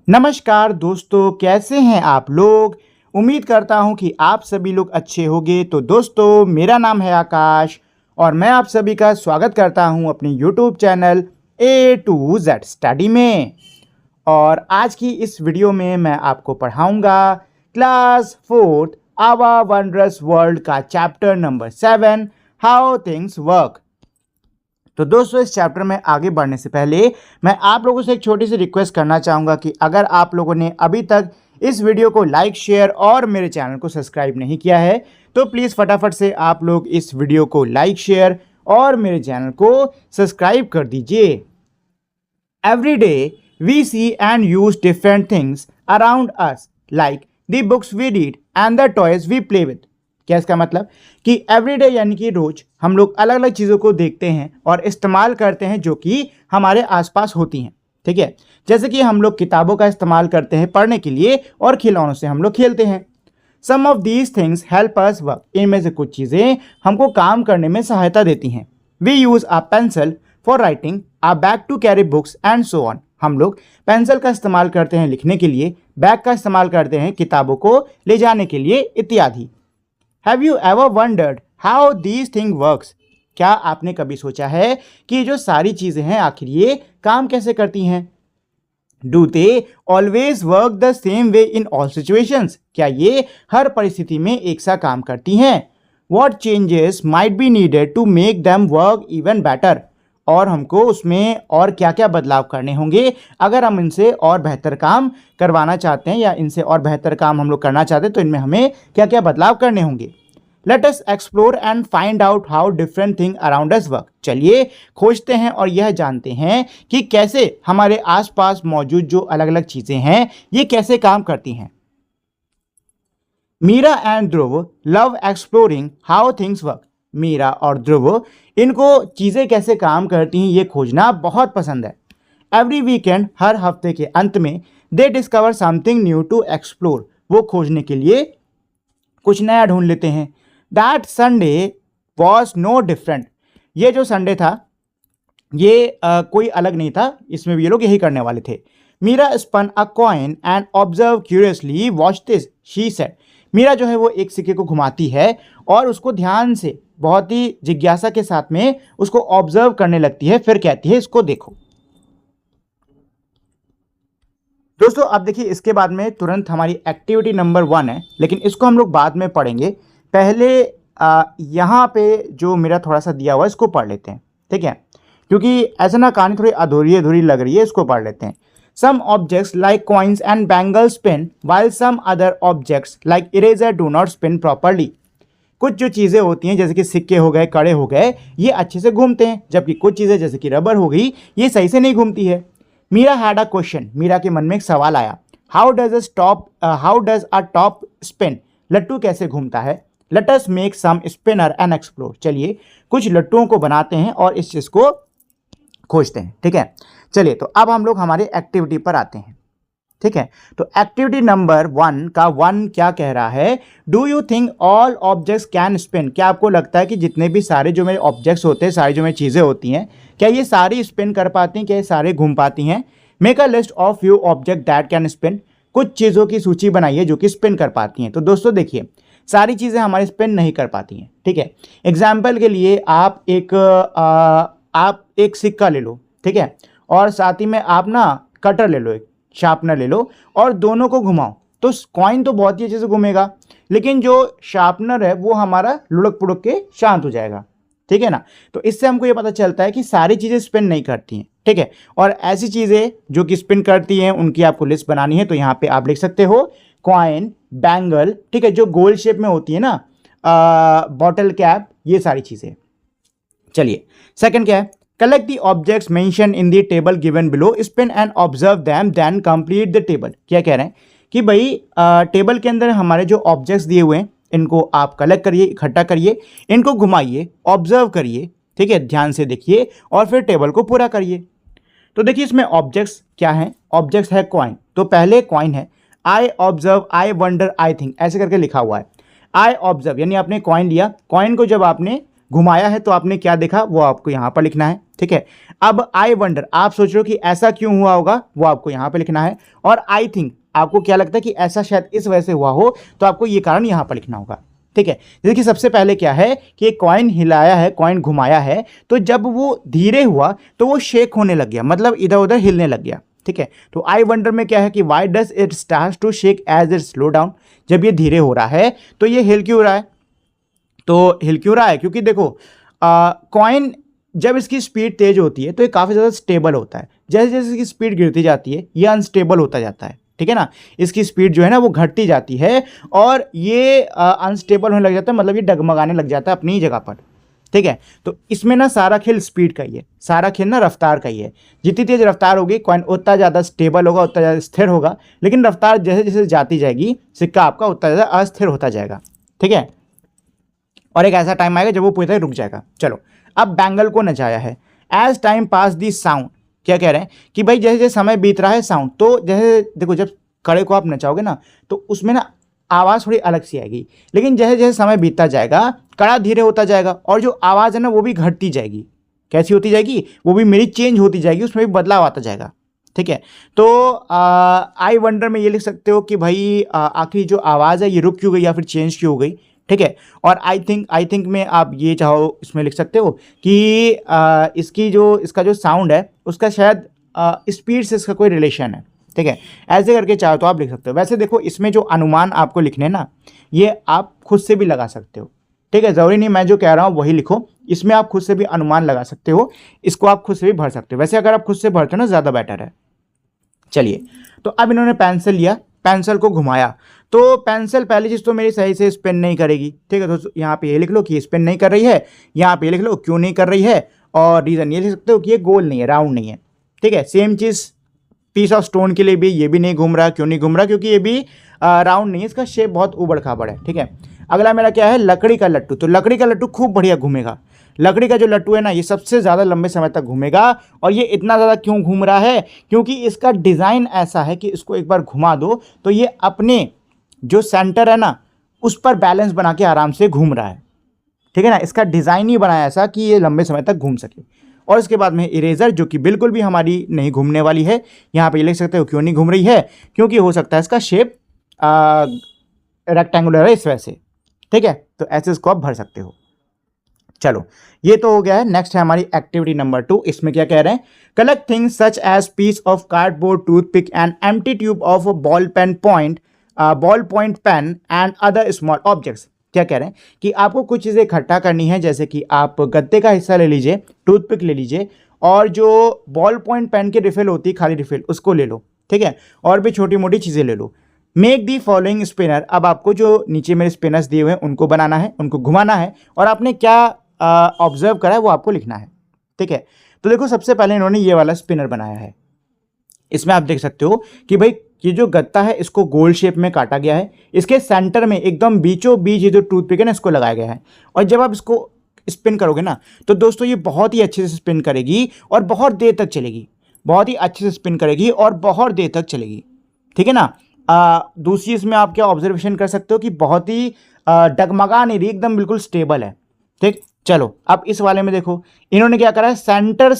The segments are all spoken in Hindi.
नमस्कार दोस्तों, कैसे हैं आप लोग। उम्मीद करता हूं कि आप सभी लोग अच्छे होंगे। तो दोस्तों, मेरा नाम है आकाश और मैं आप सभी का स्वागत करता हूं अपने YouTube channel A to Z study में। और आज की इस वीडियो में मैं आपको पढ़ाऊंगा class 4th our wondrous world का chapter number 7 how things work. तो दोस्तों, इस चैप्टर में आगे बढ़ने से पहले मैं आप लोगों से एक छोटी सी रिक्वेस्ट करना चाहूँगा कि अगर आप लोगों ने अभी तक इस वीडियो को लाइक, शेयर और मेरे चैनल को सब्सक्राइब नहीं किया है तो प्लीज़ फटाफट से आप लोग इस वीडियो को लाइक, शेयर और मेरे चैनल को सब्सक्राइब कर दीजिए। Every day we see and use different things around us like the books we read and the toys we play with. क्या इसका मतलब कि एवरीडे यानी कि रोज हम लोग अलग अलग चीज़ों को देखते हैं और इस्तेमाल करते हैं जो कि हमारे आसपास होती हैं। ठीक है, जैसे कि हम लोग किताबों का इस्तेमाल करते हैं पढ़ने के लिए और खिलौनों से हम लोग खेलते हैं। Some of these things help us work. इनमें से कुछ चीज़ें हमको काम करने में सहायता देती हैं। We use a pencil for writing, a bag to carry books and so on. हम लोग पेंसिल का इस्तेमाल करते हैं लिखने के लिए, बैग का इस्तेमाल करते हैं किताबों को ले जाने के लिए इत्यादि। Have you ever wondered how these things works? क्या आपने कभी सोचा है कि ये जो सारी चीज़ें हैं आखिर ये काम कैसे करती हैं? Do they always work the same way in all situations? क्या ये हर परिस्थिति में एक सा काम करती हैं? What changes might be needed to make them work even better? और हमको उसमें और क्या क्या बदलाव करने होंगे अगर हम इनसे और बेहतर काम करवाना चाहते हैं या इनसे और बेहतर काम हम लोग करना चाहते हैं तो इनमें हमें क्या क्या बदलाव करने होंगे। Late us explore and find out how different thing around us work. चलिए खोजते हैं और यह जानते हैं कि कैसे हमारे आसपास मौजूद जो अलग अलग चीज़ें हैं ये कैसे काम करती हैं। Meera and Dhruv love exploring how things work. Meera और ध्रुव इनको चीज़ें कैसे काम करती हैं ये खोजना बहुत पसंद है। एवरी वीकेंड, हर हफ्ते के अंत में, they discover something new to explore. वो खोजने के लिए कुछ नया ढूंढ लेते हैं। That Sunday was no different. ये जो संडे था ये कोई अलग नहीं था, इसमें भी ये लोग यही करने वाले थे। Meera spun a coin and observe curiously watch this, she said. Meera जो है वो एक सिक्के को घुमाती है और उसको ध्यान से, बहुत ही जिज्ञासा के साथ में उसको ऑब्जर्व करने लगती है, फिर कहती है इसको देखो। दोस्तों, अब देखिए इसके बाद में तुरंत हमारी एक्टिविटी नंबर 1 है, लेकिन इसको हम लोग बाद में पढ़ेंगे। पहले यहाँ पे जो मेरा थोड़ा सा दिया हुआ है इसको पढ़ लेते हैं, ठीक है, क्योंकि ऐसा ना कहानी थोड़ी अधूरी अधूरी लग रही है, इसको पढ़ लेते हैं। Some objects like coins and bangles spin while some other objects like eraser do not spin properly. कुछ जो चीज़ें होती हैं जैसे कि सिक्के हो गए, कड़े हो गए, ये अच्छे से घूमते हैं, जबकि कुछ चीज़ें जैसे कि रबर हो गई ये सही से नहीं घूमती है। Meera had a question. Meera के मन में एक सवाल आया। How does a top spin. लट्टू कैसे घूमता है। Let us make some spinner and explore. चलिए कुछ लट्टुओं को बनाते हैं और इस चीज़ को खोजते हैं, ठीक है। चलिए तो अब हम लोग हमारी एक्टिविटी पर आते हैं, ठीक है। तो एक्टिविटी नंबर 1 का 1 क्या कह रहा है। Do you think all objects can spin. क्या आपको लगता है कि जितने भी सारे जो मेरे ऑब्जेक्ट्स होते हैं, सारी जो मेरी चीज़ें होती हैं, क्या ये सारी स्पिन कर पाती हैं, क्या ये सारे घूम पाती हैं। Make a list of few object that can spin. कुछ चीज़ों की सूची बनाइए जो कि स्पिन कर पाती हैं। तो दोस्तों देखिए, सारी चीज़ें हमारी स्पिन नहीं कर पाती हैं, ठीक है। एग्जाम्पल के लिए आप एक सिक्का ले लो, ठीक है, और साथ ही में आप ना कटर ले लो, एक शार्पनर ले लो और दोनों को घुमाओ तो कॉइन तो बहुत ही अच्छे से घूमेगा, लेकिन जो शार्पनर है वो हमारा लुढ़क पुढ़क के शांत हो जाएगा, ठीक है ना। तो इससे हमको ये पता चलता है कि सारी चीज़ें स्पिन नहीं करती हैं, ठीक है। और ऐसी चीज़ें जो कि स्पिन करती हैं उनकी आपको लिस्ट बनानी है। तो यहाँ पे आप लिख सकते हो कॉइन, बैंगल, ठीक है, जो गोल शेप में होती है ना, बॉटल कैप, ये सारी चीज़ें। चलिए सेकंड क्या है। Collect the objects mention in the table given below, spin and observe them then complete the table. क्या कह रहे हैं कि भाई टेबल के अंदर हमारे जो ऑब्जेक्ट्स दिए हुए हैं इनको आप कलेक्ट करिए, इकट्ठा करिए, इनको घुमाइए, ऑब्जर्व करिए, ठीक है, ध्यान से देखिए और फिर टेबल को पूरा करिए। तो देखिए इसमें ऑब्जेक्ट्स क्या हैं। ऑब्जेक्ट्स है कॉइन, तो पहले कॉइन है। I observe, I wonder, I think, ऐसे करके लिखा हुआ है। आई ऑब्जर्व यानी आपने कॉइन लिया, कॉइन को जब आपने घुमाया है तो आपने क्या देखा वो आपको यहाँ पर लिखना है, ठीक है। अब आई वंडर, आप सोच रहे हो कि ऐसा क्यों हुआ होगा, वो आपको यहाँ पे लिखना है। और आई थिंक, आपको क्या लगता है कि ऐसा शायद इस वजह से हुआ हो, तो आपको ये कारण यहाँ पर लिखना होगा, ठीक है। जैसे कि सबसे पहले क्या है कि कॉइन हिलाया है, कॉइन घुमाया है, तो जब वो धीरे हुआ तो वो शेक होने लग गया, मतलब इधर उधर हिलने लग गया, ठीक है। तो आई वंडर में क्या है कि why does it start to shake as it slow down, जब ये धीरे हो रहा है तो ये हिल क्यों रहा है, तो हिल क्यों रहा है, क्योंकि देखो कॉइन जब इसकी स्पीड तेज होती है तो ये काफ़ी ज़्यादा स्टेबल होता है, जैसे जैसे इसकी स्पीड गिरती जाती है ये अनस्टेबल होता जाता है, ठीक है ना। इसकी स्पीड जो है ना वो घटती जाती है और ये अनस्टेबल होने लग जाता है, मतलब ये डगमगाने लग जाता है अपनी जगह पर, ठीक है। तो इसमें ना सारा खेल स्पीड का ही है, सारा खेल ना रफ्तार का ही है। जितनी तेज रफ्तार होगी कॉइन उतना ज़्यादा स्टेबल होगा, उतना ज़्यादा स्थिर होगा, लेकिन रफ्तार जैसे जैसे जाती जाएगी सिक्का आपका उतना ज़्यादा अस्थिर होता जाएगा, ठीक है। और एक ऐसा टाइम आएगा जब वो पूरी तरह रुक जाएगा। चलो, अब बैंगल को नचाया है। एज टाइम पास दी साउंड, क्या कह रहे हैं कि भाई जैसे जैसे समय बीत रहा है साउंड, तो जैसे देखो जब कड़े को आप नचाओगे ना तो उसमें ना आवाज़ थोड़ी अलग सी आएगी, लेकिन जैसे जैसे समय बीतता जाएगा कड़ा धीरे होता जाएगा और जो आवाज़ है ना वो भी घटती जाएगी। कैसी होती जाएगी, वो भी मेरी चेंज होती जाएगी, उसमें भी बदलाव आता जाएगा, ठीक है। तो आई वंडर में ये लिख सकते हो कि भाई आखिरी जो आवाज़ है ये रुक क्यों गई या फिर चेंज क्यों हो गई, ठीक है। और आई थिंक में आप ये चाहो इसमें लिख सकते हो कि इसका जो साउंड है उसका शायद स्पीड से इसका कोई रिलेशन है, ठीक है। ऐसे करके चाहो तो आप लिख सकते हो। वैसे देखो इसमें जो अनुमान आपको लिखने ना ये आप खुद से भी लगा सकते हो, ठीक है। ज़रूरी नहीं मैं जो कह रहा हूँ वही लिखो, इसमें आप खुद से भी अनुमान लगा सकते हो, इसको आप खुद से भी भर सकते हो। वैसे अगर आप खुद से भरते हो ना ज़्यादा बेटर है। चलिए, तो अब इन्होंने पेंसिल लिया, पेंसिल को घुमाया, तो पेंसिल पहली चीज़ तो मेरी सही से स्पिन नहीं करेगी, ठीक है। तो यहाँ पे ये लिख लो कि स्पिन नहीं कर रही है, यहाँ पे लिख लो क्यों नहीं कर रही है, और रीज़न ये लिख सकते हो कि ये गोल नहीं है, राउंड नहीं है, ठीक है। सेम चीज़ पीस ऑफ स्टोन के लिए भी, ये भी नहीं घूम रहा, क्यों नहीं घूम रहा, क्योंकि ये भी राउंड नहीं है, इसका शेप बहुत उबड़ खाबड़ है, ठीक है। अगला मेरा क्या है, लकड़ी का लट्टू। तो लकड़ी का लट्टू खूब बढ़िया घूमेगा। लकड़ी का जो लट्टू है ना ये सबसे ज़्यादा लंबे समय तक घूमेगा। और ये इतना ज़्यादा क्यों घूम रहा है, क्योंकि इसका डिज़ाइन ऐसा है कि इसको एक बार घुमा दो तो ये अपने जो सेंटर है ना उस पर बैलेंस बना के आराम से घूम रहा है, ठीक है ना। इसका डिज़ाइन ही बनाया ऐसा कि ये लंबे समय तक घूम सके। और इसके बाद में इरेजर, जो कि बिल्कुल भी हमारी नहीं घूमने वाली है। यहाँ पे लिख सकते हो क्यों नहीं घूम रही है, क्योंकि हो सकता है इसका शेप रेक्टेंगुलर है इस वजह से, ठीक है। तो ऐसे इसको आप भर सकते हो। चलो, ये तो हो गया है। नेक्स्ट है हमारी एक्टिविटी नंबर 2। इसमें क्या कह रहे हैं, collect things such as piece of cardboard, toothpick and empty tube of ball point pen and other small objects. क्या कह रहे हैं कि आपको कुछ चीज़ें इकट्ठा करनी है, जैसे कि आप गत्ते का हिस्सा ले लीजिए, टूथपिक ले लीजिए, और जो बॉल पॉइंट पेन की रिफिल होती है, खाली रिफिल, उसको ले लो, ठीक है। और भी छोटी मोटी चीज़ें ले लो। Make the following spinner. अब आपको जो नीचे मेरे स्पिनर्स दिए हुए हैं उनको बनाना है, उनको घुमाना है, और आपने क्या ऑब्जर्व करा है वो आपको लिखना है, ठीक है। तो देखो सबसे पहले इन्होंने ये वाला स्पिनर बनाया है। इसमें आप देख सकते हो कि भाई ये जो गत्ता है इसको गोल शेप में काटा गया है, इसके सेंटर में एकदम बीचों बीच ये जो टूथपिक है ना इसको लगाया गया है। और जब आप इसको स्पिन करोगे ना तो दोस्तों ये बहुत ही अच्छे से स्पिन करेगी और बहुत देर तक चलेगी, बहुत ही अच्छे से स्पिन करेगी और बहुत देर तक चलेगी, ठीक है ना। दूसरी इसमें आप क्या ऑब्जर्वेशन कर सकते हो कि बहुत ही डगमगा नहीं रही, एकदम बिल्कुल स्टेबल है, ठीक। चलो, अब इस वाले में देखो इन्होंने क्या करा है, सेंटर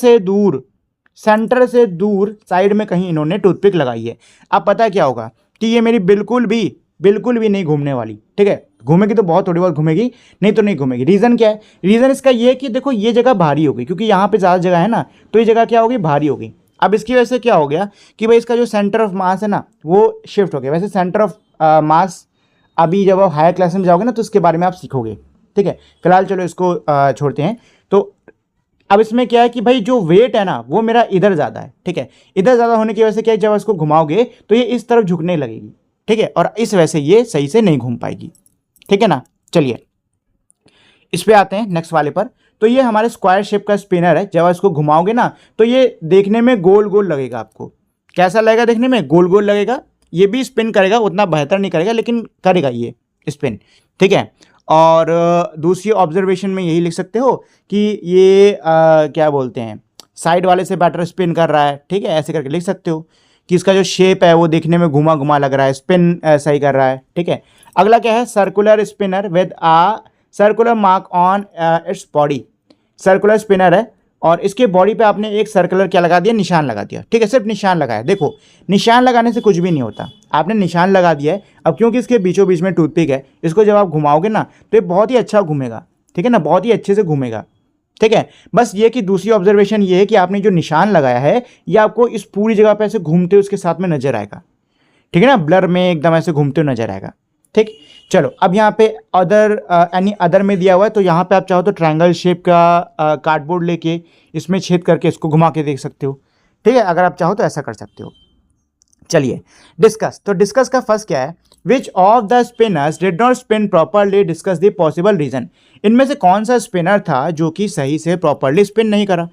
से दूर साइड में कहीं इन्होंने टूथपिक लगाई है। अब पता है क्या होगा कि ये मेरी बिल्कुल भी नहीं घूमने वाली, ठीक है। घूमेगी तो बहुत थोड़ी बहुत घूमेगी, नहीं तो नहीं घूमेगी। रीज़न क्या है, रीज़न इसका ये है कि देखो ये जगह भारी होगी, क्योंकि यहाँ पे ज़्यादा जगह है ना, तो ये जगह क्या होगी, भारी होगी। अब इसकी वजह से क्या हो गया कि भाई इसका जो सेंटर ऑफ मास है ना वो शिफ्ट हो गया। वैसे सेंटर ऑफ मास अभी जब आप हायर क्लास में जाओगे ना तो इसके बारे में आप सीखोगे, ठीक है। फिलहाल चलो इसको छोड़ते हैं। तो अब इसमें क्या है कि भाई जो वेट है ना वो मेरा इधर ज़्यादा है, ठीक है। इधर ज़्यादा होने की वजह से क्या है, जब इसको घुमाओगे तो ये इस तरफ झुकने लगेगी, ठीक है, और इस वजह से ये सही से नहीं घूम पाएगी, ठीक है ना। चलिए इस पे आते हैं नेक्स्ट वाले पर। तो ये हमारे स्क्वायर शेप का स्पिनर है। जब इसको घुमाओगे ना तो ये देखने में गोल गोल लगेगा। आपको कैसा लगेगा, देखने में गोल गोल लगेगा। ये भी स्पिन करेगा, उतना बेहतर नहीं करेगा लेकिन करेगा ये स्पिन, ठीक है। और दूसरी ऑब्जर्वेशन में यही लिख सकते हो कि ये क्या बोलते हैं, साइड वाले से बेटर स्पिन कर रहा है, ठीक है। ऐसे करके लिख सकते हो कि इसका जो शेप है वो देखने में घुमा घुमा लग रहा है, स्पिन सही कर रहा है, ठीक है। अगला क्या है, circular spinner with a circular mark on its body. Circular spinner है और इसके बॉडी पे आपने एक सर्कुलर क्या लगा दिया, निशान लगा दिया। ठीक है, सिर्फ निशान लगाया। देखो निशान लगाने से कुछ भी नहीं होता, आपने निशान लगा दिया है। अब क्योंकि इसके बीचों बीच में टूथपिक है, इसको जब आप घुमाओगे ना तो ये बहुत ही अच्छा घूमेगा। ठीक है ना, बहुत ही अच्छे से घूमेगा। ठीक है, बस ये कि दूसरी ऑब्जर्वेशन ये है कि आपने जो निशान लगाया है ये आपको इस पूरी जगह पे ऐसे घूमते हुए उसके साथ में नजर आएगा। ठीक है ना, ब्लर में एकदम ऐसे घूमते हुए नजर आएगा। ठीक, चलो अब यहाँ पे अदर एनी अदर में दिया हुआ है, तो यहाँ पे आप चाहो तो ट्रायंगल शेप का कार्डबोर्ड लेके इसमें छेद करके इसको घुमा के देख सकते हो। ठीक है, अगर आप चाहो तो ऐसा कर सकते हो। चलिए डिस्कस, तो डिस्कस का फर्स्ट क्या है, which of the spinners did not spin properly, discuss the possible reason. इनमें से कौन सा स्पिनर था जो कि सही से प्रॉपरली स्पिन नहीं करा।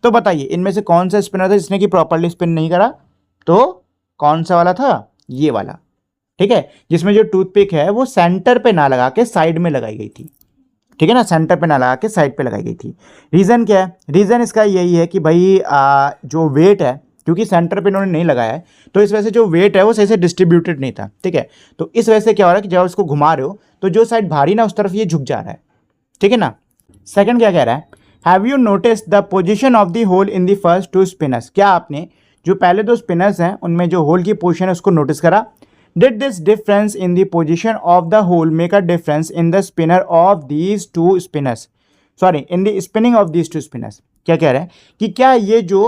तो बताइए इनमें से कौन सा स्पिनर था जिसने कि प्रॉपरली स्पिन नहीं करा। तो कौन सा वाला था, ये वाला। ठीक है, जिसमें जो टूथपिक है वो सेंटर पे ना लगा के साइड में लगाई गई थी। ठीक है ना, सेंटर पे ना लगा के साइड पे लगाई गई थी। रीजन क्या है, रीजन इसका यही है कि भाई जो वेट है, क्योंकि सेंटर पे इन्होंने नहीं लगाया है तो इस वजह से जो वेट है वो सही से डिस्ट्रीब्यूटेड नहीं था। ठीक है, तो इस वजह से क्या हो रहा है कि जब इसको घुमा रहे हो तो जो साइड भारी ना उस तरफ ये झुक जा रहा है। ठीक है ना। सेकंड क्या कह रहा है, have you notice the position of the hole in the first two spinners. क्या आपने जो पहले दो स्पिनर्स हैं उनमें जो होल की पोजीशन है उसको नोटिस करा। Did this difference in the position of the hole make a difference in the spinner of these two spinners, sorry in the spinning of these two spinners. क्या कह रहे हैं कि क्या ये जो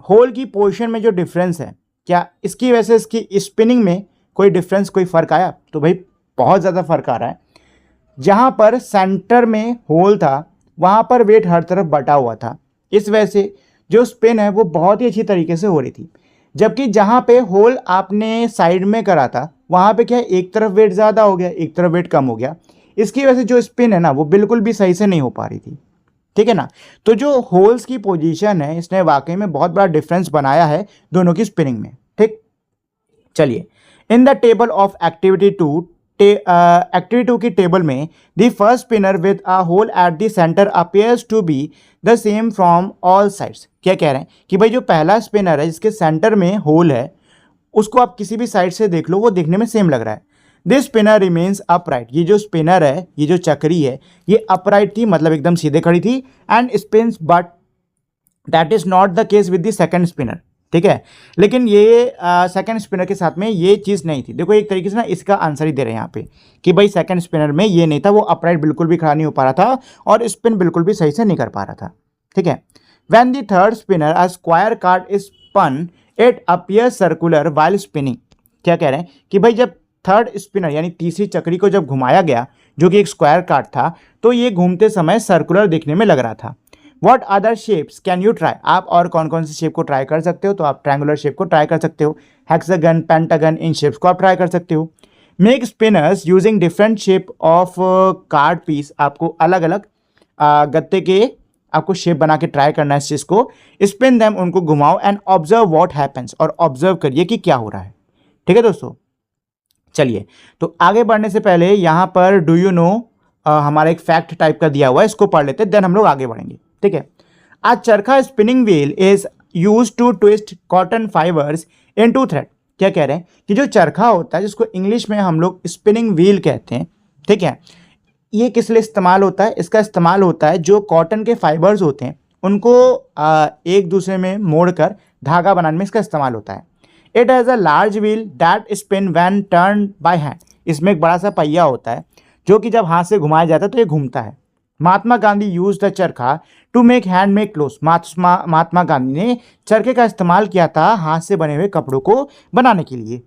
होल की पोजीशन में जो डिफरेंस है, क्या इसकी वजह से इसकी स्पिनिंग में कोई डिफरेंस, कोई फ़र्क आया। तो भाई बहुत ज़्यादा फर्क आ रहा है। जहाँ पर सेंटर में होल था वहाँ पर वेट हर तरफ बटा हुआ था, इस वजह से जो स्पिन है वो बहुत ही अच्छी तरीके से हो रही थी। जबकि जहाँ पे होल आपने साइड में करा था वहाँ पे क्या है, एक तरफ वेट ज़्यादा हो गया, एक तरफ वेट कम हो गया। इसकी वजह से जो स्पिन है ना वो बिल्कुल भी सही से नहीं हो पा रही थी। ठीक है ना, तो जो होल्स की पोजीशन है इसने वाकई में बहुत बड़ा डिफरेंस बनाया है दोनों की स्पिनिंग में। ठीक, चलिए in the table of activity 2, activity 2 की टेबल में the first spinner with a hole at the center appears to be the same from all sides. क्या कह रहे हैं कि भाई जो पहला स्पिनर है जिसके सेंटर में होल है उसको आप किसी भी साइड से देख लो वो देखने में सेम लग रहा है। दिस स्पिनर रिमेन्स अपराइट, ये जो स्पिनर है, ये जो चक्री है ये अपराइट थी, मतलब एकदम सीधे खड़ी थी। And spins, but that is not the case with the second spinner. ठीक है, लेकिन ये सेकंड स्पिनर के साथ में ये चीज़ नहीं थी। देखो एक तरीके से ना इसका आंसर ही दे रहे हैं यहाँ पे कि भाई सेकंड स्पिनर में ये नहीं था, वो अपराइट बिल्कुल भी खड़ा नहीं हो पा रहा था और स्पिन बिल्कुल भी सही से नहीं कर पा रहा था। ठीक है, when the third spinner a square card is spun it appears circular while spinning. क्या कह रहे हैं कि भाई जब थर्ड स्पिनर यानी तीसरी चक्री को जब घुमाया गया जो कि एक स्क्वायर कार्ड था तो ये घूमते समय सर्कुलर दिखने में लग रहा था। What other shapes can you try, आप और कौन कौन सी शेप को ट्राई कर सकते हो। तो आप ट्रायंगुलर शेप को ट्राई कर सकते हो, हेक्सागन, पेंटागन, इन शेप्स को आप ट्राई कर सकते हो। Make spinners using different shape of card piece, आपको अलग अलग गत्ते के आपको शेप बना के ट्राई करना है इस चीज़ को। स्पिन देम, उनको घुमाओ एंड ऑब्जर्व व्हाट हैपेंस, और ऑब्जर्व करिए कि क्या हो रहा है। ठीक है दोस्तों, चलिए तो आगे बढ़ने से पहले यहाँ पर डू यू नो हमारा एक फैक्ट टाइप का दिया हुआ है, इसको पढ़ लेते हैं, देन हम लोग आगे बढ़ेंगे। ठीक है, a charkha spinning wheel is use to twist cotton fibres into thread. क्या कह रहे हैं कि जो चरखा होता है जिसको इंग्लिश में हम लोग स्पिनिंग व्हील कहते हैं, ठीक है, ये किस लिए इस्तेमाल होता है। इसका इस्तेमाल होता है जो कॉटन के फाइबर्स होते हैं उनको एक दूसरे में मोड़कर धागा बनाने में इसका इस्तेमाल होता है। It has a large wheel that spin when turn by hand, इसमें एक बड़ा सा पहिया होता है जो कि जब हाथ से घुमाया जाता है तो ये घूमता है। Mahatma Gandhi use the charkha to make handmade cloth, Mahatma Gandhi ने चरखे का इस्तेमाल किया था हाथ से बने हुए कपड़ों को बनाने के लिए।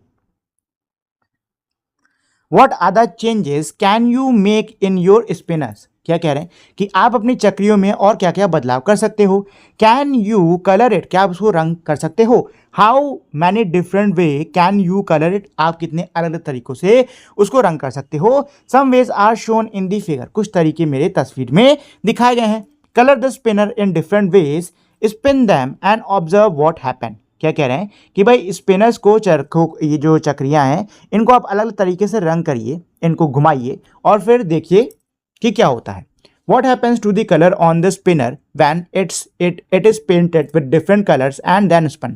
What other changes can you make in your spinners? क्या कह रहे हैं कि आप अपनी चक्रियों में और क्या क्या बदलाव कर सकते हो। कैन यू कलर इट, क्या आप उसको रंग कर सकते हो। How many different way can you colour it, आप कितने अलग अलग तरीकों से उसको रंग कर सकते हो। Some ways are shown in the figure, कुछ तरीके मेरे तस्वीर में दिखाए गए हैं। Colour the spinner in different ways, spin them and observe what happen. क्या कह रहे हैं कि भाई स्पिनर्स को, चरखों, ये जो चक्रियां हैं इनको आप अलग अलग तरीके से रंग करिए, इनको घुमाइए और फिर देखिए कि क्या होता है। What happens to the color on the spinner when it is painted with different colors and then spun?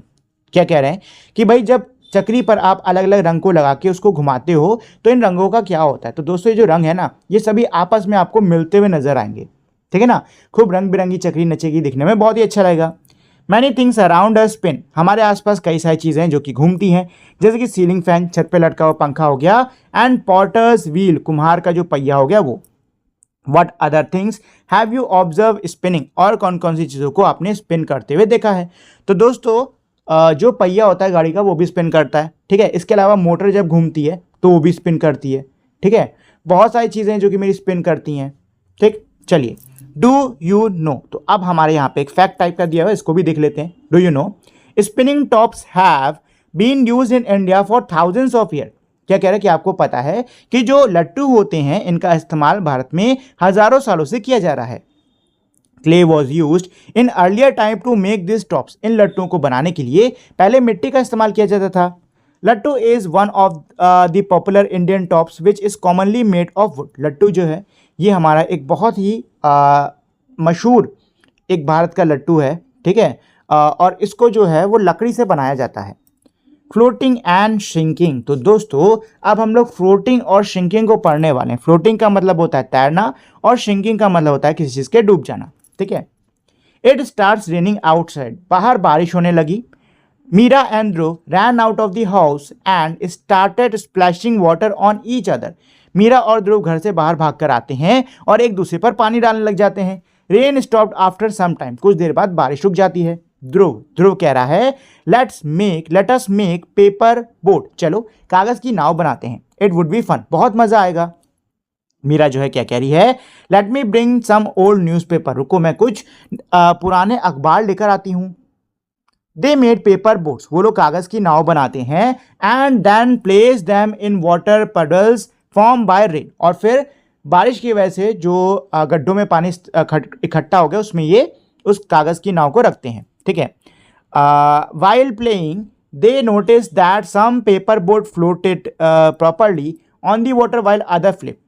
क्या कह रहे हैं कि भाई जब चक्री पर आप अलग अलग रंग को लगा के उसको घुमाते हो तो इन रंगों का क्या होता है। तो दोस्तों ये जो रंग है ना ये सभी आपस में आपको मिलते हुए नजर आएंगे। ठीक है ना, खूब रंग बिरंगी चक्री नचेगी, दिखने में बहुत ही अच्छा लगेगा। मैनी थिंग्स अराउंड अ स्पिन, हमारे आसपास कई सारी चीज़ें हैं जो कि घूमती हैं, जैसे कि सीलिंग फैन, छत पे लटका हुआ पंखा हो गया, एंड पॉटर्स व्हील, कुम्हार का जो पहिया हो गया वो। What other things have you observe spinning, और कौन कौन सी चीज़ों को आपने स्पिन करते हुए देखा है। तो दोस्तों जो पहिया होता है गाड़ी का वो भी स्पिन करता है, ठीक है। इसके अलावा मोटर जब घूमती है तो वो भी स्पिन करती है, ठीक है। बहुत सारी चीज़ें हैं जो कि मेरी स्पिन करती हैं, ठीक। चलिए, डू यू नो, तो अब हमारे यहाँ पे एक फैक्ट टाइप का दिया हुआ है, इसको भी देख लेते हैं। Do you know spinning tops have been used in India for thousands of year, क्या कह रहे हैं कि आपको पता है कि जो लट्टू होते हैं इनका इस्तेमाल भारत में हजारों सालों से किया जा रहा है। Clay was use in earlier time to make this tops, इन लट्टुओं को बनाने के लिए पहले मिट्टी का इस्तेमाल किया जाता था। लट्टू is one of the popular Indian tops which is commonly made of would, लट्टू जो है ये हमारा एक बहुत ही मशहूर एक भारत का लट्टू है, ठीक है। और इसको जो है वो लकड़ी से बनाया जाता है। फ्लोटिंग एंड श्रिंकिंग, तो दोस्तों अब हम लोग फ्लोटिंग और श्रिंकिंग को पढ़ने वाले हैं। फ्लोटिंग का मतलब होता है तैरना और श्रिंकिंग का मतलब होता है किसी चीज़ के डूब जाना, ठीक है। इट स्टार्ट्स रेनिंग आउटसाइड, बाहर बारिश होने लगी। Meera and Dhruv ran out of the house and started splashing water on each other, Meera और ध्रुव घर से बाहर भागकर आते हैं और एक दूसरे पर पानी डालने लग जाते हैं। Rain stopped after some time, कुछ देर बाद बारिश रुक जाती है। ध्रुव कह रहा है let us make paper boat, चलो कागज की नाव बनाते हैं। इट वुड बी फन, बहुत मजा आएगा। मीरा जो है क्या कह रही है, let me bring some old newspaper, रुको मैं कुछ पुराने अखबार लेकर आती हूं। दे मेड पेपर बोट्स, वो लोग कागज की नाव बनाते हैं। And then place them in water puddles form by rain, और फिर बारिश की वजह से जो गड्ढों में पानी इकट्ठा हो गया उसमें ये उस कागज की नाव को रखते हैं, ठीक है। While playing they notice that some paper boat floated properly on the water while other flip,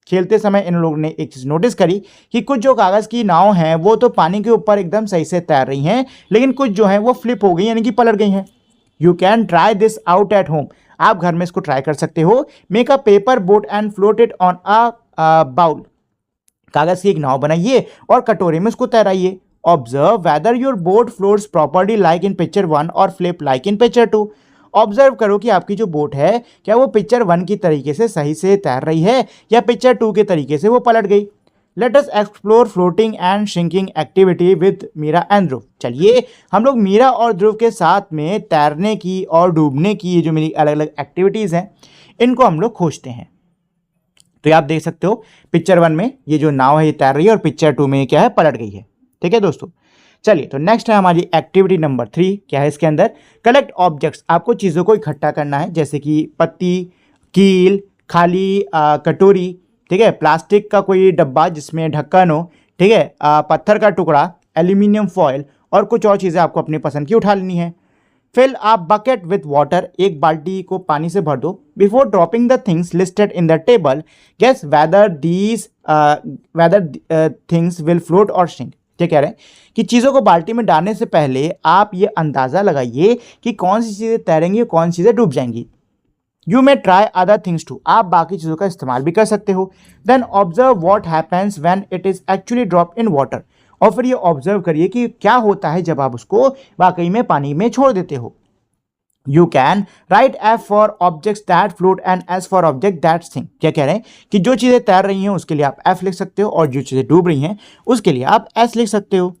खेलते समय इन लोगों ने एक चीज़ नोटिस करी कि कुछ जो कागज़ की नाव हैं वो तो पानी के ऊपर एकदम सही से तैर रही हैं, लेकिन कुछ जो हैं वो फ्लिप हो गई यानी कि पलट गई हैं। You can try this out at home, आप घर में इसको ट्राई कर सकते हो। Make a paper boat and float it on a bowl, कागज़ की एक नाव बनाइए और कटोरे में उसको तैराइए। Observe whether your boat floats properly like in picture 1 और flip like in picture 2, observe करो कि आपकी जो बोट है क्या वो पिक्चर 1 की तरीके से सही से तैर रही है या पिक्चर 2 के तरीके से वो पलट गई। Let us explore floating and shrinking activity with Meera and Dhruv, चलिए हम लोग मीरा और ध्रुव के साथ में तैरने की और डूबने की ये जो मेरी अलग अलग एक्टिविटीज़ हैं इनको हम लोग खोजते हैं। तो आप देख सकते हो पिक्चर 1 में ये जो नाव है ये तैर रही है और पिक्चर 2 में ये क्या है, पलट गई है, ठीक है दोस्तों। चलिए तो नेक्स्ट है हमारी एक्टिविटी नंबर 3, क्या है इसके अंदर, कलेक्ट ऑब्जेक्ट्स, आपको चीज़ों को इकट्ठा करना है, जैसे कि पत्ती, कील, खाली कटोरी, ठीक है, प्लास्टिक का कोई डब्बा जिसमें ढक्कन हो, ठीक है, पत्थर का टुकड़ा, एल्यूमिनियम फॉयल और कुछ और चीज़ें आपको अपनी पसंद की उठा लेनी है। Fill a bucket with water, एक बाल्टी को पानी से भर दो। Before dropping the things listed in the table guess whether things will float और श्रिंक, क्या कह रहे हैं कि चीज़ों को बाल्टी में डालने से पहले आप ये अंदाज़ा लगाइए कि कौन सी चीज़ें तैरेंगी और कौन सी चीज़ें डूब जाएंगी। You may try other things too, आप बाकी चीज़ों का इस्तेमाल भी कर सकते हो। Then observe what happens when it is actually drop in water, और फिर ये ऑब्जर्व करिए कि क्या होता है जब आप उसको वाकई में पानी में छोड़ देते हो। You can write F for objects that float and S for object that sink, क्या कह रहे हैं कि जो चीज़ें तैर रही हैं उसके लिए आप एफ लिख सकते हो और जो चीज़ें डूब रही हैं उसके लिए आप एस लिख सकते हो,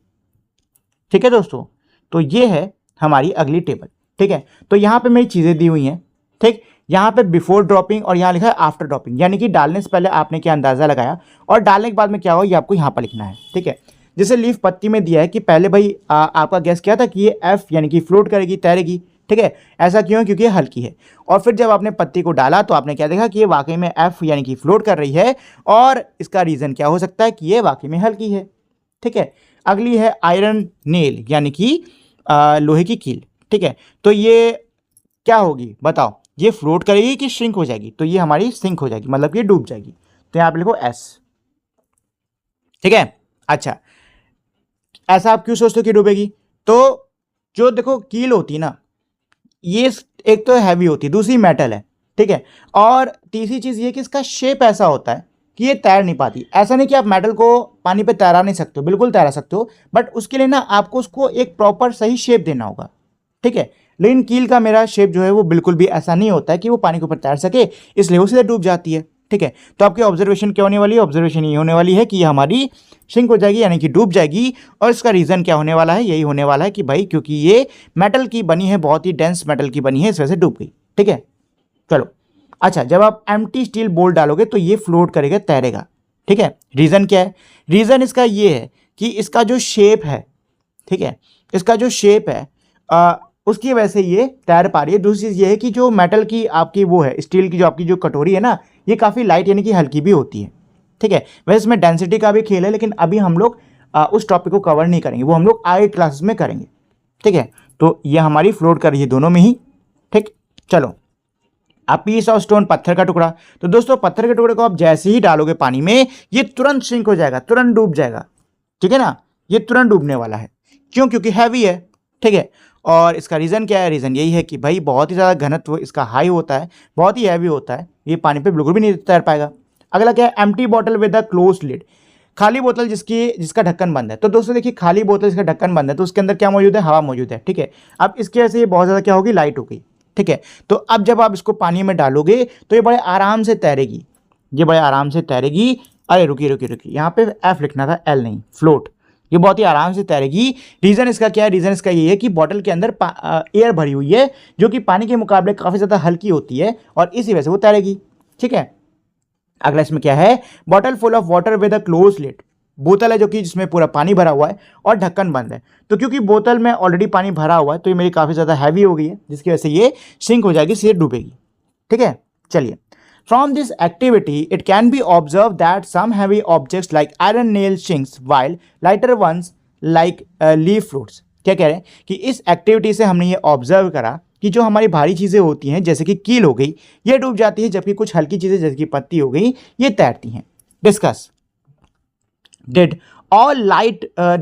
ठीक है दोस्तों। तो ये है हमारी अगली टेबल, ठीक है। तो यहाँ पे मेरी चीज़ें दी हुई हैं, ठीक, यहाँ पे बिफोर ड्रॉपिंग और यहाँ लिखा है आफ्टर ड्रॉपिंग, यानी कि डालने से पहले आपने क्या अंदाज़ा लगाया और डालने के बाद में क्या हो ये आपको यहाँ पर लिखना है, ठीक है। जैसे लीफ पत्ती में दिया है कि पहले भाई आपका गैस क्या था कि ये एफ यानी कि फ्लोट करेगी, तैरेगी, ठीक है। ऐसा क्यों, क्योंकि ये हल्की है। और फिर जब आपने पत्ती को डाला तो आपने क्या देखा कि ये वाकई में एफ यानी कि फ्लोट कर रही है, और इसका रीज़न क्या हो सकता है कि ये वाकई में हल्की है, ठीक है। अगली है आयरन नेल यानी कि लोहे की कील, ठीक है। तो ये क्या होगी बताओ, ये फ्लोट करेगी कि श्रिंक हो जाएगी, तो ये हमारी सिंक हो जाएगी, मतलब कि डूब जाएगी। तो यहाँ पे लिखो एस, ठीक है। अच्छा, ऐसा आप क्यों सोचते हो कि डूबेगी, तो जो देखो कील होती है ना ये एक तो हैवी होती है, दूसरी मेटल है, ठीक है। और तीसरी चीज़ ये कि इसका शेप ऐसा होता है कि ये तैर नहीं पाती। ऐसा नहीं कि आप मेटल को पानी पे तैरा नहीं सकते हो, बिल्कुल तैरा सकते हो, बट उसके लिए ना आपको उसको एक प्रॉपर सही शेप देना होगा, ठीक है। लेकिन कील का मेरा शेप जो है वो बिल्कुल भी ऐसा नहीं होता है कि वो पानी के ऊपर तैर सके, इसलिए वो सीधे डूब जाती है, ठीक है। तो आपकी ऑब्जर्वेशन क्या होने वाली है? ऑब्जर्वेशन ये होने वाली है कि ये हमारी सिंक हो जाएगी, यानी कि डूब जाएगी। और इसका रीज़न क्या होने वाला है? यही होने वाला है कि भाई क्योंकि ये मेटल की बनी है, बहुत ही डेंस मेटल की बनी है, इस वजह से डूब गई, ठीक है। चलो, अच्छा, जब आप एम्प्टी स्टील बोल डालोगे तो ये फ्लोट करेगा, तैरेगा, ठीक है। रीज़न क्या है? रीज़न इसका ये है कि इसका जो शेप है, ठीक है, इसका जो शेप है उसकी वजह से ये तैर पा रही है। दूसरी चीज़ ये है कि जो मेटल की आपकी वो है, स्टील की जो आपकी जो कटोरी है ना, ये काफ़ी लाइट यानी कि हल्की भी होती है, ठीक है। वैसे इसमें डेंसिटी का भी खेल है, लेकिन अभी हम लोग उस टॉपिक को कवर नहीं करेंगे, वो हम लोग आगे क्लासेस में करेंगे, ठीक है। तो ये हमारी फ्लोट कर रही है दोनों में ही, ठीक। चलो, आप पीस ऑफ स्टोन, पत्थर का टुकड़ा। तो दोस्तों पत्थर के टुकड़े को आप जैसे ही डालोगे पानी में, ये तुरंत सिंक हो जाएगा, तुरंत डूब जाएगा, ठीक है ना। ये तुरंत डूबने वाला है। क्यों? क्योंकि हैवी है, ठीक है। और इसका रीज़न क्या है? रीज़न यही है कि भाई बहुत ही ज़्यादा घनत्व इसका हाई होता है, बहुत ही हैवी होता है, ये पानी पे बिल्कुल भी नहीं तैर पाएगा। अगला क्या है? Empty bottle with a close lid. खाली बोतल जिसका ढक्कन बंद है। तो दोस्तों देखिए, खाली बोतल जिसका ढक्कन बंद है तो उसके अंदर क्या मौजूद है? हवा मौजूद है, ठीक है। अब इसकी वजह से ये बहुत ज़्यादा क्या होगी? लाइट हो गई, ठीक है। तो अब जब आप इसको पानी में डालोगे तो ये बड़े आराम से तैरेगी, ये बड़े आराम से तैरेगी। अरे रुकिए रुकिए रुकिए, यहाँ पे एफ लिखना था, एल नहीं, फ्लोट। ये बहुत ही आराम से तैरेगी। रीज़न इसका क्या है? रीज़न इसका ये है कि बॉटल के अंदर एयर भरी हुई है, जो कि पानी के मुकाबले काफ़ी ज़्यादा हल्की होती है, और इसी वजह से वो तैरेगी, ठीक है। अगला इसमें क्या है? Bottle full of water with a close lid. बोतल है जो कि जिसमें पूरा पानी भरा हुआ है और ढक्कन बंद है। तो क्योंकि बोतल में ऑलरेडी पानी भरा हुआ है तो ये मेरी काफ़ी ज़्यादा हैवी हो गई है, जिसकी वजह से ये सिंक हो जाएगी, सीधे डूबेगी, ठीक है। चलिए, from this activity it can be observe that some heavy objects like iron nail sinks while lighter ones like leaf fruits. क्या कह रहे हैं कि इस एक्टिविटी से हमने ये ऑब्जर्व करा कि जो हमारी भारी चीज़ें होती हैं, जैसे कि कील हो गई, ये डूब जाती है, जबकि कुछ हल्की चीज़ें जैसे कि पत्ती हो गई, ये तैरती हैं। Discuss. Did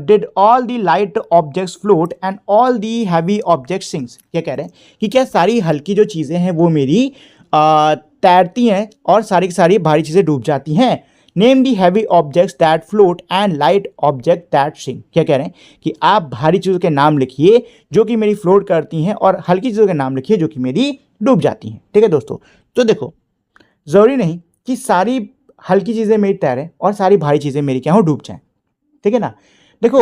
did all the light objects float and all the heavy objects sinks? क्या कह रहे हैं कि क्या सारी हल्की जो चीज़ें हैं वो मेरी तैरती हैं और सारी की सारी भारी चीज़ें डूब जाती हैं। Name the heavy objects that float and light object that sink. क्या कह रहे हैं कि आप भारी चीज़ों के नाम लिखिए जो कि मेरी फ्लोट करती हैं, और हल्की चीज़ों के नाम लिखिए जो कि मेरी डूब जाती हैं, ठीक है दोस्तों। तो देखो, ज़रूरी नहीं कि सारी हल्की चीज़ें मेरी तैरें और सारी भारी चीज़ें मेरी क्या हो? डूब जाएं, ठीक है ना। देखो,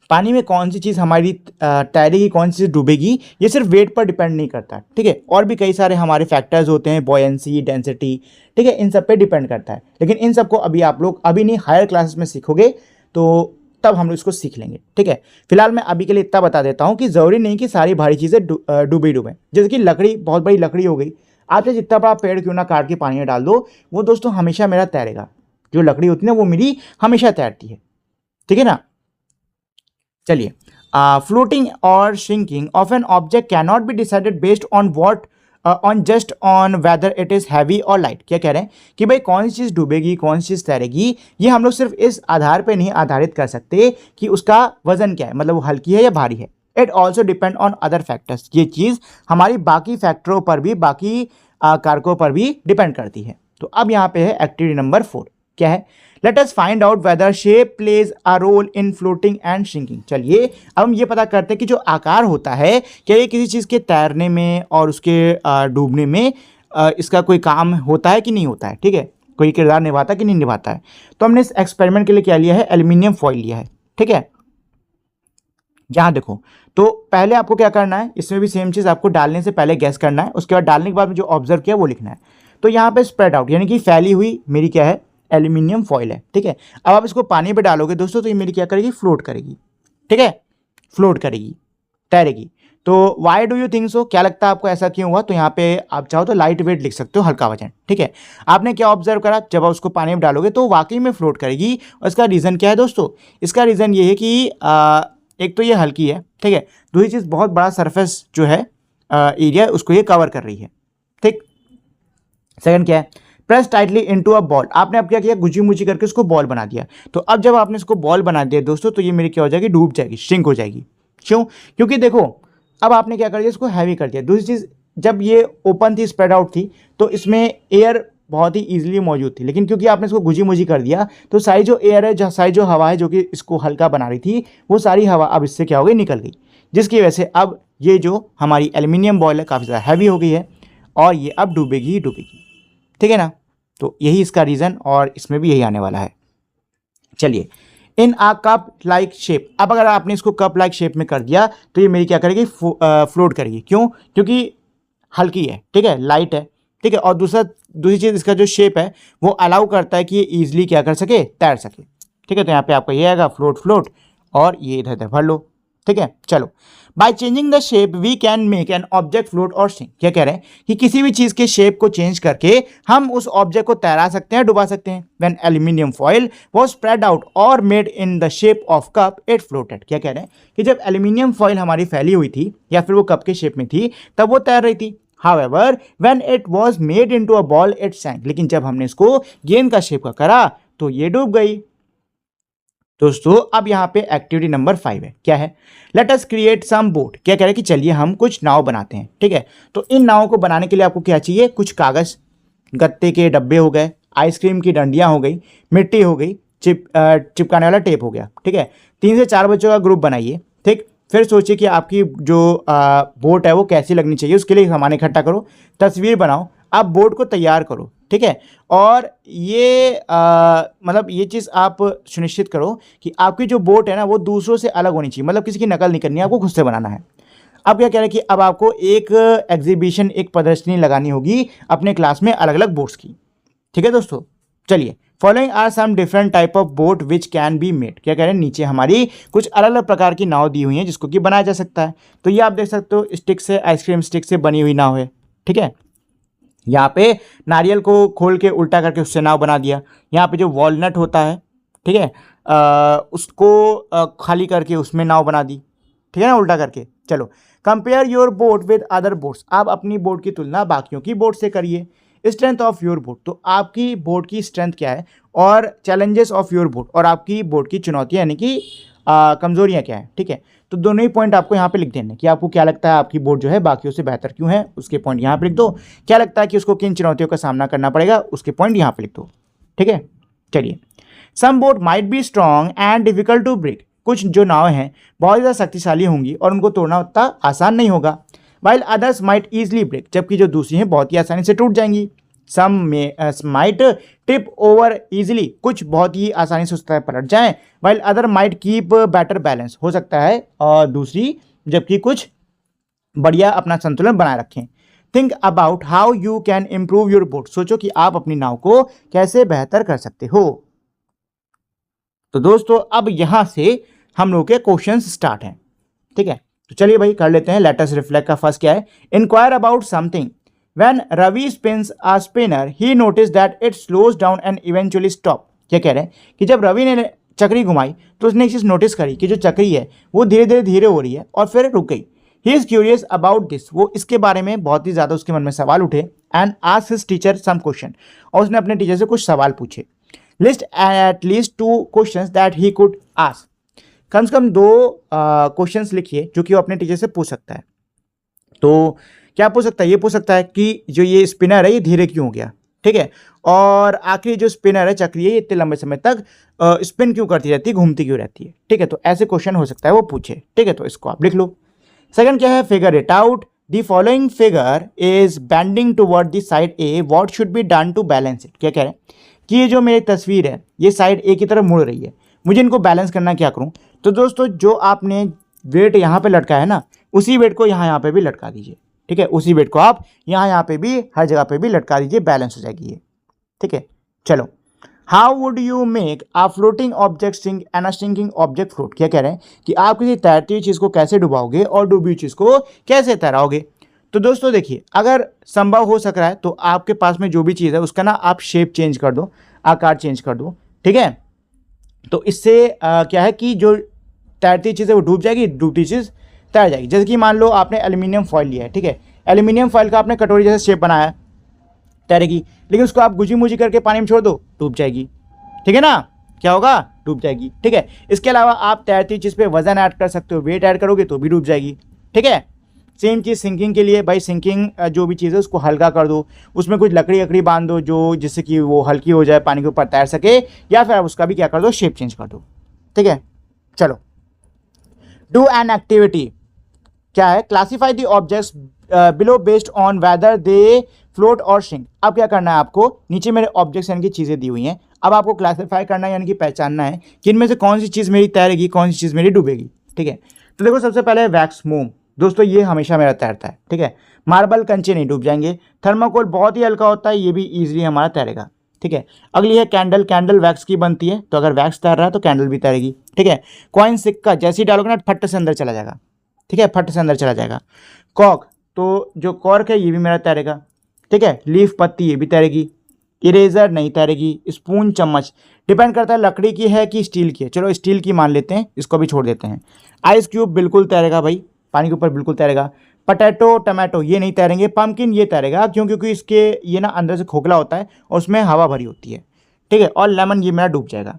पानी में कौन सी चीज़ हमारी तैरेगी, कौन सी चीज़ डूबेगी, ये सिर्फ वेट पर डिपेंड नहीं करता, ठीक है। और भी कई सारे हमारे फैक्टर्स होते हैं, बॉयंसी, डेंसिटी, ठीक है, इन सब पे डिपेंड करता है। लेकिन इन सबको अभी आप लोग अभी नहीं, हायर क्लासेस में सीखोगे तो तब हम लोग इसको सीख लेंगे, ठीक है। फिलहाल मैं अभी के लिए इतना बता देता हूँ कि ज़रूरी नहीं कि सारी भारी चीज़ें डूबें। जैसे कि लकड़ी, बहुत बड़ी लकड़ी हो गई, आप चाहे जितना बड़ा पेड़ क्यों ना काट के पानी में डाल दो, वो दोस्तों हमेशा मेरा तैरेगा। जो लकड़ी होती है ना, वो मेरी हमेशा तैरती है, ठीक है ना। चलिए, फ्लोटिंग और shrinking of an object can not be decided based on what on just on whether it is heavy और लाइट। क्या कह रहे हैं कि भाई कौन सी चीज़ डूबेगी, कौन सी चीज़ तैरेगी, ये हम लोग सिर्फ इस आधार पे नहीं आधारित कर सकते कि उसका वजन क्या है, मतलब वो हल्की है या भारी है। It also depend on other factors. ये चीज़ हमारी बाकी फैक्टरों पर भी, बाकी कारकों पर भी डिपेंड करती है। तो अब यहाँ पे है एक्टिविटी नंबर 4, क्या है? Let us find out whether shape plays a role in floating and shrinking. चलिए, अब हम ये पता करते हैं कि जो आकार होता है, क्या ये किसी चीज़ के तैरने में और उसके डूबने में इसका कोई काम होता है कि नहीं होता है, ठीक है, कोई किरदार निभाता है कि नहीं निभाता है। तो हमने इस एक्सपेरिमेंट के लिए क्या लिया है? एल्यूमिनियम फॉइल लिया है, ठीक है। जहाँ देखो, तो पहले आपको क्या करना है, इसमें भी सेम चीज़, आपको डालने से पहले गैस करना है, उसके बाद डालने के बाद जो ऑब्जर्व किया वो लिखना है। तो यहाँ पे स्प्रेड आउट यानी कि फैली हुई मेरी क्या है? एल्यूमिनियम फॉइल है, ठीक है। अब आप इसको पानी पे डालोगे दोस्तों तो ये मेरी क्या करेगी? फ्लोट करेगी, ठीक है, फ्लोट करेगी, तैरेगी। तो why do you think so? क्या लगता है आपको ऐसा क्यों हुआ? तो यहाँ पे आप चाहो तो लाइट वेट लिख सकते हो, हल्का वजन, ठीक है। आपने क्या ऑब्जर्व करा? जब आप उसको पानी में डालोगे तो वाकई में फ्लोट करेगी। और इसका रीज़न क्या है दोस्तों? इसका रीज़न ये है कि एक तो ये हल्की है, ठीक है, दूसरी चीज़ बहुत बड़ा सरफेस जो है एरिया उसको ये कवर कर रही है, ठीक। सेकंड क्या है? Press tightly into a ball. आपने अब क्या किया? गुची मुची करके उसको बॉल बना दिया। तो अब जब आपने इसको बॉल बना दिया दोस्तों, तो ये मेरी क्या हो जाएगी? डूब जाएगी, श्रिंक हो जाएगी। क्यों? क्योंकि देखो, अब आपने क्या कर दिया? इसको हैवी कर दिया। दूसरी चीज़, जब ये ओपन थी, स्प्रेड आउट थी, तो इसमें एयर बहुत ही ईजिली मौजूद थी, लेकिन क्योंकि आपने इसको गुजी मुजी कर दिया तो सारी जो एयर है, सारी जो हवा है जो कि इसको हल्का बना रही थी, वो सारी हवा अब इससे क्या हो गई, निकल गई, जिसकी वजह से अब ये जो हमारी एल्यूमिनियम बॉल है काफ़ी ज़्यादा हैवी हो गई है और ये अब डूबेगी ही डूबेगी। ठीक है ना, तो यही इसका रीज़न और इसमें भी यही आने वाला है। चलिए, इन आ कप लाइक शेप, अब अगर आपने इसको कप लाइक शेप में कर दिया तो ये मेरी क्या करेगी, फ्लोट करेगी। क्यों? क्योंकि हल्की है, ठीक है, लाइट है, ठीक है, और दूसरी चीज़ इसका जो शेप है वो अलाउ करता है कि ये ईजिली क्या कर सके, तैर सके। ठीक है, तो यहाँ पे आपका ये आएगा फ्लोट फ्लोट और ये इधर इधर भर लो। ठीक है, चलो, by changing the shape we can make an object float और सिंक। क्या कह रहे हैं कि किसी भी चीज़ के शेप को चेंज करके हम उस ऑब्जेक्ट को तैरा सकते हैं, डुबा सकते हैं। When aluminium foil was spread out और made in the shape of cup it floated. क्या कह रहे हैं कि जब एल्यूमिनियम फॉइल हमारी फैली हुई थी या फिर वो कप के शेप में थी तब वो तैर रही थी। However, when it was made into a ball, it sank. लेकिन जब हमने इसको गेंद का शेप का करा तो ये डूब गई। दोस्तों, अब यहाँ पे एक्टिविटी नंबर 5 है, क्या है, let us create some boat. क्या कह रहे हैं कि चलिए हम कुछ नाव बनाते हैं। ठीक है, तो इन नावों को बनाने के लिए आपको क्या चाहिए, कुछ कागज, गत्ते के डब्बे हो गए, आइसक्रीम की डंडियाँ हो गई, मिट्टी हो गई, चिपकाने वाला टेप हो गया। ठीक है, 3 से 4 बच्चों का ग्रुप बनाइए। ठीक, फिर सोचिए कि आपकी जो बोट है वो कैसी लगनी चाहिए, उसके लिए सामान इकट्ठा करो, तस्वीर बनाओ, आप बोट को तैयार करो। ठीक है, और ये मतलब ये चीज़ आप सुनिश्चित करो कि आपकी जो बोट है ना वो दूसरों से अलग होनी चाहिए, मतलब किसी की नकल नहीं करनी है, आपको खुद से बनाना है। अब क्या कह रहे हैं कि अब आपको एक एग्जीबिशन, एक प्रदर्शनी लगानी होगी अपने क्लास में अलग अलग बोट्स की। ठीक है दोस्तों, चलिए, following are some different type of boat which can be made. क्या कह रहे हैं, नीचे हमारी कुछ अलग अलग प्रकार की नाव दी हुई हैं जिसको कि बनाया जा सकता है। तो ये आप देख सकते हो, स्टिक से, आइसक्रीम स्टिक से बनी हुई नाव है। ठीक है, यहाँ पे नारियल को खोल के उल्टा करके उससे नाव बना दिया। यहाँ पे जो वॉलनट होता है, ठीक है, उसको खाली करके उसमें नाव बना दी। ठीक है ना, उल्टा करके। चलो, compare your boat with other boats. आप अपनी बोट की तुलना बाकियों की बोट से करिए। स्ट्रेंथ ऑफ योर बोट, तो आपकी बोट की स्ट्रेंथ क्या है, और चैलेंजेस ऑफ योर बोट, और आपकी बोट की चुनौतियाँ यानी कि कमजोरियाँ क्या है। ठीक है, तो दोनों ही पॉइंट आपको यहाँ पे लिख देने कि आपको क्या लगता है आपकी बोट जो है बाकियों से बेहतर क्यों है, उसके पॉइंट यहाँ पे लिख दो। क्या लगता है कि उसको किन चुनौतियों का सामना करना पड़ेगा, उसके पॉइंट यहाँ पे लिख दो। ठीक है, चलिए, some boat might be strong and difficult to break. कुछ जो नाव हैं बहुत ज़्यादा शक्तिशाली होंगी और उनको तोड़ना उतना आसान नहीं होगा। While others might easily break, जबकि जो दूसरी हैं बहुत ही आसानी से टूट जाएंगी। Some might tip over easily, कुछ बहुत ही आसानी से उस तरह पलट जाएं। While other might keep better balance, हो सकता है और दूसरी जबकि कुछ बढ़िया अपना संतुलन बनाए रखें। Think about how you can improve your boat, सोचो कि आप अपनी नाव को कैसे बेहतर कर सकते हो। तो दोस्तों, अब यहां से हम लोग के क्वेश्चंस स्टार्ट हैं। ठीक है, तो चलिए भाई कर लेते हैं। लेट अस रिफ्लेक्ट का फर्स्ट क्या है, inquire about something. When Ravi spins a spinner, he noticed that it slows down and eventually stop. क्या कह रहे हैं कि जब रवि ने चक्री घुमाई तो उसने एक चीज़ नोटिस करी कि जो चक्री है वो धीरे हो रही है और फिर रुक गई। He is curious about this. वो इसके बारे में बहुत ही ज़्यादा उसके मन में सवाल उठे। And asked his teacher some question. और उसने अपने टीचर से कुछ सवाल पूछे। List at least 2 questions that he could ask. कम से कम 2 क्वेश्चंस लिखिए जो कि वो अपने टीचर से पूछ सकता है। तो क्या पूछ सकता है, ये पूछ सकता है कि जो ये स्पिनर है ये धीरे क्यों हो गया। ठीक है, और आखिरी जो स्पिनर है, चक्री है, ये इतने लंबे समय तक स्पिन क्यों करती रहती है, घूमती क्यों रहती है। ठीक है, तो ऐसे क्वेश्चन हो सकता है वो पूछे। ठीक है, तो इसको आप लिख लो। सेकंड क्या है, figure it out. The following figure is bending toward the side A, what should be done to balance it. क्या कह रहे हैं कि ये जो मेरी तस्वीर है ये साइड ए की तरफ मुड़ रही है, मुझे इनको बैलेंस करना क्या करूँ। तो दोस्तों, जो आपने वेट यहाँ पे लटका है ना, उसी वेट को यहाँ पे भी लटका दीजिए। ठीक है, उसी वेट को आप यहाँ पे भी, हर जगह पे भी लटका दीजिए, बैलेंस हो जाएगी ये। ठीक है, चलो, how would you make a floating object sink and a sinking object float. क्या कह रहे हैं कि आप किसी तैरती हुई चीज़ को कैसे डुबाओगे और डूबी हुई चीज़ को कैसे तैराओगे। तो दोस्तों देखिए, अगर संभव हो सक रहा है तो आपके पास में जो भी चीज़ है उसका ना आप शेप चेंज कर दो, आकार चेंज कर दो। ठीक है, तो इससे क्या है कि जो तैरती चीज़ है वो डूब जाएगी, डूबती चीज़ तैर जाएगी। जैसे कि मान लो आपने एल्यूमिनियम फॉइल लिया है। ठीक है, एल्यूमिनियम फॉइल का आपने कटोरी जैसा शेप बनाया, तैरेगी, लेकिन उसको आप गुजी मुजी करके पानी में छोड़ दो, डूब जाएगी। ठीक है ना, क्या होगा, डूब जाएगी। ठीक है, इसके अलावा आप तैरती चीज़ पे वजन ऐड कर सकते हो, वेट ऐड करोगे तो भी डूब जाएगी। ठीक है, सेम चीज़ सिंकिंग के लिए भाई, सिंकिंग जो भी चीज़ है उसको हल्का कर दो, उसमें कुछ लकड़ी लकड़ी बांध दो जो जिससे कि वो हल्की हो जाए, पानी के ऊपर तैर सके, या फिर आप उसका भी क्या कर दो, शेप चेंज कर दो। ठीक है, चलो। डू एन एक्टिविटी क्या है, classify the objects below based on whether they float और श्रिंक। अब क्या करना है आपको, नीचे मेरे ऑब्जेक्ट्स यानी कि चीज़ें दी हुई हैं, अब आपको क्लासीफाई करना है यानी कि पहचानना है कि इनमें से कौन सी चीज़ मेरी तैरेगी, कौन सी चीज़ मेरी डूबेगी। ठीक है, तो देखो सबसे पहले वैक्स मोम, दोस्तों ये हमेशा मेरा तैरता है। ठीक है, मार्बल कंचे नहीं डूब जाएंगे। थर्माकोल बहुत ही हल्का होता है, ये भी ईजिली हमारा तैरेगा। ठीक है, अगली है कैंडल, कैंडल वैक्स की बनती है, तो अगर वैक्स तैर रहा है तो कैंडल भी तैरेगी। ठीक है, कॉइन, सिक्का, जैसे ही डालोगे ना फट से अंदर चला जाएगा। ठीक है, फट से अंदर चला जाएगा। कॉक, तो जो कॉर्क है ये भी मेरा तैरेगा। ठीक है, लीफ, पत्ती, ये भी तैरेगी। इरेजर नहीं तैरेगी। स्पून, चम्मच, डिपेंड करता है लकड़ी की है कि स्टील की है, चलो स्टील की मान लेते हैं, इसको भी छोड़ देते हैं। आइस क्यूब बिल्कुल तैरेगा भाई, पानी के ऊपर बिल्कुल तैरेगा। पटैटो, टमाटो ये नहीं तैरेंगे। पम्पकिन ये तैरेगा, क्यों, क्योंकि इसके ये ना अंदर से खोखला होता है और उसमें हवा भरी होती है। ठीक है, और लेमन ये मेरा डूब जाएगा।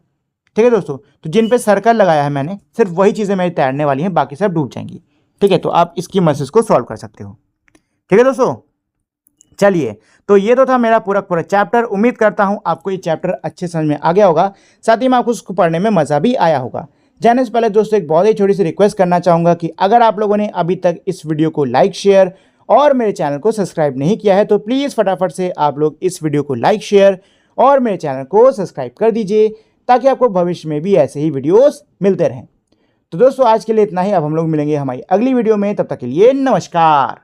ठीक है दोस्तों, तो जिन पे सर्कल लगाया है मैंने, सिर्फ वही चीज़ें मेरी तैरने वाली हैं, बाकी सब डूब जाएंगी। ठीक है, तो आप इसकी मदद को सॉल्व कर सकते हो। ठीक है दोस्तों, चलिए, तो ये तो था मेरा पूरा पूरा चैप्टर। उम्मीद करता हूं आपको ये चैप्टर अच्छे समझ में आ गया होगा, साथ ही में आपको उसको पढ़ने में मज़ा भी आया होगा। जाने से पहले दोस्तों एक बहुत ही छोटी सी रिक्वेस्ट करना चाहूँगा कि अगर आप लोगों ने अभी तक इस वीडियो को लाइक, शेयर और मेरे चैनल को सब्सक्राइब नहीं किया है तो प्लीज़ फटाफट से आप लोग इस वीडियो को लाइक, शेयर और मेरे चैनल को सब्सक्राइब कर दीजिए, ताकि आपको भविष्य में भी ऐसे ही वीडियोस मिलते रहें। तो दोस्तों आज के लिए इतना ही, अब हम लोग मिलेंगे हमारी अगली वीडियो में, तब तक के लिए नमस्कार।